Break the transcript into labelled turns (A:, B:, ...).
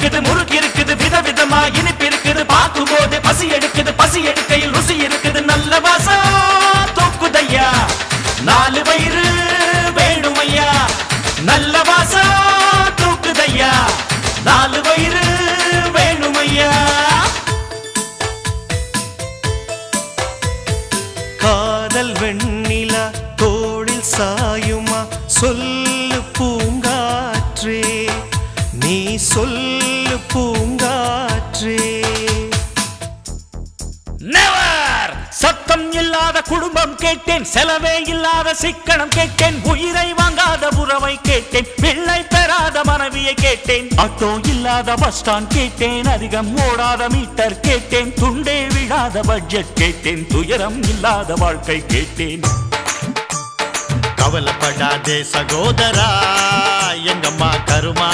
A: இருக்குது முறுக்கு இருக்குது விதவிதமா இனிப்பு இருக்குது பார்க்கும் போது பசி எடுக்குது பசி எடுக்கையில் ருசி இருக்குது நல்ல வாசம் தூக்குதையா நாலு வயிறு வேணுமையா நல்ல வாசம் தூக்குதையா நாலு வயிறு வேணுமையா
B: காதல் வெண்ணிலா தோளில் சாயுமா சொல்லு பூங்காற்றே நீ சொல்லு பூங்காற்றே
A: நெவர் சத்தம் இல்லாத குடும்பம் கேட்டேன் செலவே இல்லாத சிக்கனம் கேட்டேன் உயிரை வாங்காத உறவை கேட்டேன் பிள்ளை பெறாத மனைவியை கேட்டேன் ஆட்டோ இல்லாத பஸ் ஸ்டாண்ட் கேட்டேன் அதிகம் ஓடாத மீட்டர் கேட்டேன் துண்டே விழாத பட்ஜெட் கேட்டேன் துயரம் இல்லாத வாழ்க்கை கேட்டேன்
B: கவலைப்படாதே சகோதரா எங்கம்மா கருமாரி